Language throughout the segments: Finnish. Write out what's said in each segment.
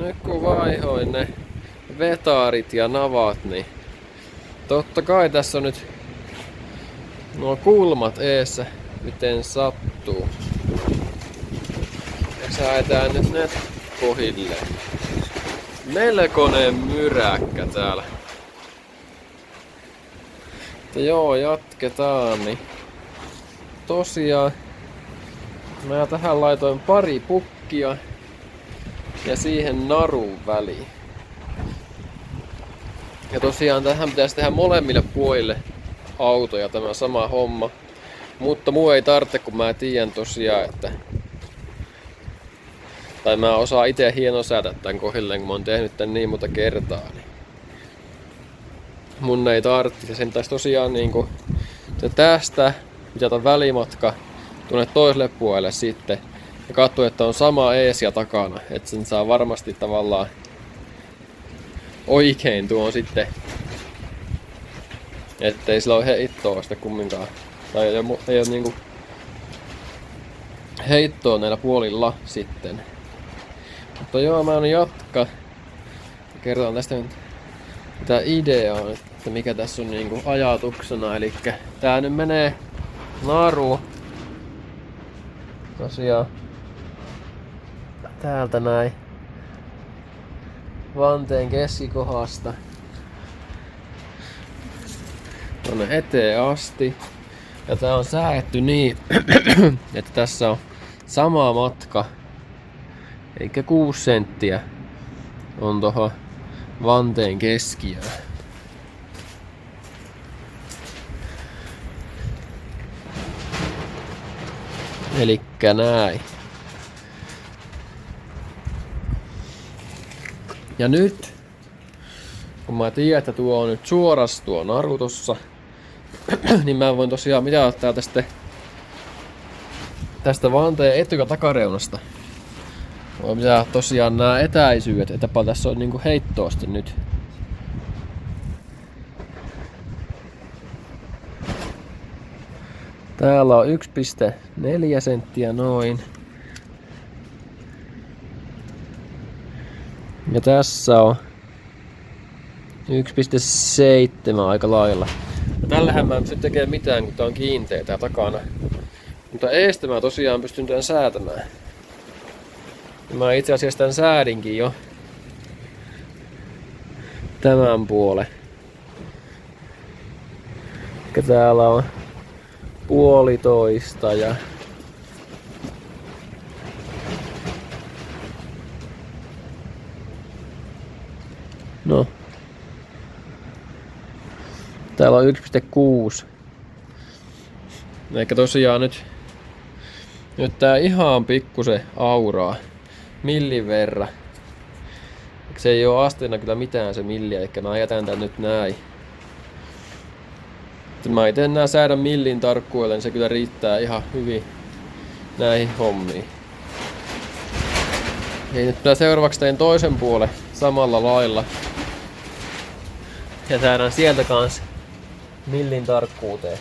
nyt kun vaihoin ne vetaarit ja navat, niin totta kai tässä on nyt nuo kulmat eessä, miten sattuu. Ja säädään nyt ne kohilleen. Melkoinen myräkkä täällä. Mutta joo, jatketaan. Niin tosiaan mä tähän laitoin pari pukkia ja siihen narun väliin. Ja tosiaan tähän pitäisi tehdä molemmille puolille autoja tämä sama homma. Mutta muu ei tarvitse, kun mä tiedän tosiaan, että tai mä osaan itse hienosäätää tän kohilleen, kun mä oon tehnyt tän niin monta kertaa. Niin mun ei tarvitse. Sen taisi tosiaan niinku tästä mitata välimatka tuonne toiselle puolelle sitten. Ja katsoa, että on sama ees ja takana. Että sen saa varmasti tavallaan oikein tuon sitten. Ettei sillä ole heittoa sitä kumminkaan. Tai ei ole niinku heittoa näillä puolilla sitten. Mutta joo, mä jatka. Kerron tästä nyt mitä idea on, että mikä tässä on niinku ajatuksena. Eli tää nyt menee naru tosiaan täältä näin vanteen keskikohdasta tonne eteen asti. Ja tää on säädetty niin, että tässä on sama matka, eli 6 senttiä on tohon vanteen keskiöön. Elikkä näin. Ja nyt, kun mä tiedän, että tuo on nyt suoras tuo naru tossa, niin mä voin tosiaan mitata tästä vanteen etu- ja takareunasta. Voin mitata tosiaan nämä etäisyydet, että paljon tässä on niinku heittoa sitten nyt. Täällä on 1,4 senttiä noin. Ja tässä on 1,7 aika lailla. Ja tällähän mä en pysty tekemään mitään, kun tää on kiinteä tää takana. Mutta eestä mä tosiaan pystyn tän säätämään. Ja mä itse asiassa tän säädinkin jo tämän puolen. Ja täällä on 1,5 ja no täällä on 1,6. Eikä tosiaan nyt tää ihan pikkusen auraa millin verran. Se ei oo asteena kyllä mitään se milli, eli mä jätän tän nyt näin. Mä ite enää säädä millin tarkkuudelle, niin se kyllä riittää ihan hyvin näihin hommiin. Eli nyt mä seuraavaksi teen toisen puolen samalla lailla. Ja säädän sieltä kans millin tarkkuuteen.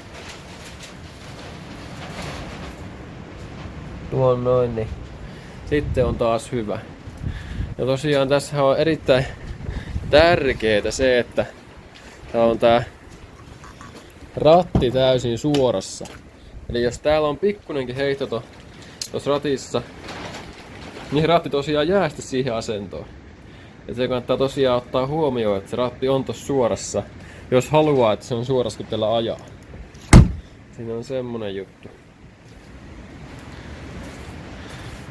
Tuon noin, niin sitten on taas hyvä. Ja tosiaan tässä on erittäin tärkeää se, että tää on tää ratti täysin suorassa. Eli jos täällä on pikkunenkin heitto tuossa ratissa, niin ratti tosiaan jää sitten siihen asentoon. Ja se kannattaa tosiaan ottaa huomioon, että se ratti on tossa suorassa, jos haluaa, että se on suorassa kun teillä ajaa. Siinä on semmonen juttu.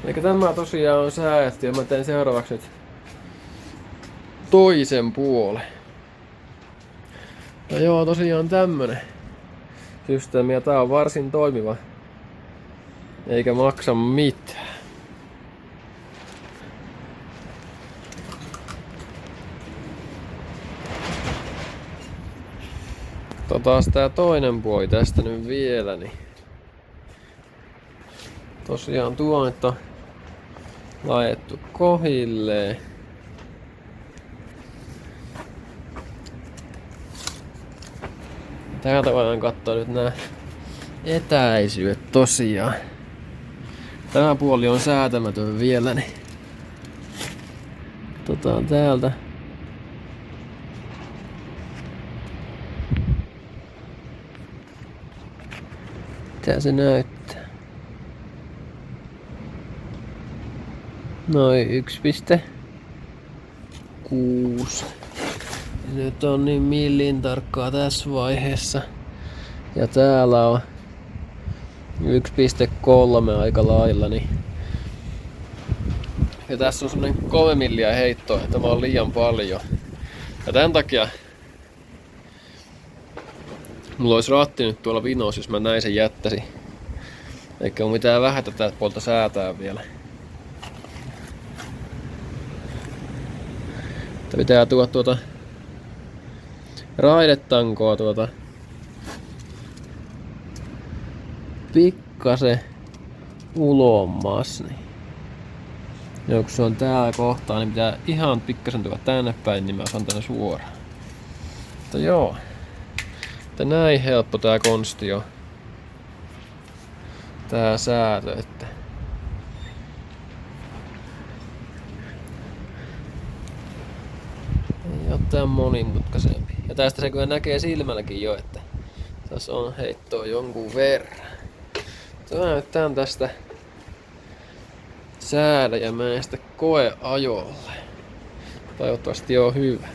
Eli tämä tosiaan on säädetty ja mä teen seuraavaksi nyt toisen puolen. Ja joo, tosiaan tämmönen systeemi ja tää on varsin toimiva. Eikä maksa mitään. Taas tää toinen puoli tästä nyt vielä, niin tosiaan tuo nyt on laitettu kohilleen. Täältä voidaan katsoa nyt nää etäisyydet tosiaan. Tämä puoli on säätämätön vielä, niin Katsotaan täältä. Mitä se näyttää? Noin 1,6. Nyt on niin millin tarkkaa tässä vaiheessa. Ja täällä on 1,3 aika lailla. Niin. Ja tässä on semmonen 3 milliä heittoa, että tämä on liian paljon. Ja tämän takia mulla olisi ratti nyt tuolla vinossa, jos mä näin sen jättäisin. Eikä ole mitään vähätä täältä puolta säätää vielä. Pitää tuota raidetankoa pikkasen ulommas. Niin. Ja kun se on täällä kohtaa, niin pitää ihan pikkasen tuoda tänne päin, niin mä saan tänne suoraan. Mutta joo. Että näin helppo tää konsti on. Tää säätö, että ei oo tää monimutkaisempi. Ja tästä se kyllä näkee silmälläkin jo, että tässä on heittoa jonkun verran. Mä näytän tästä säädä ja menen sitten koeajolle. Toivottavasti on hyvä.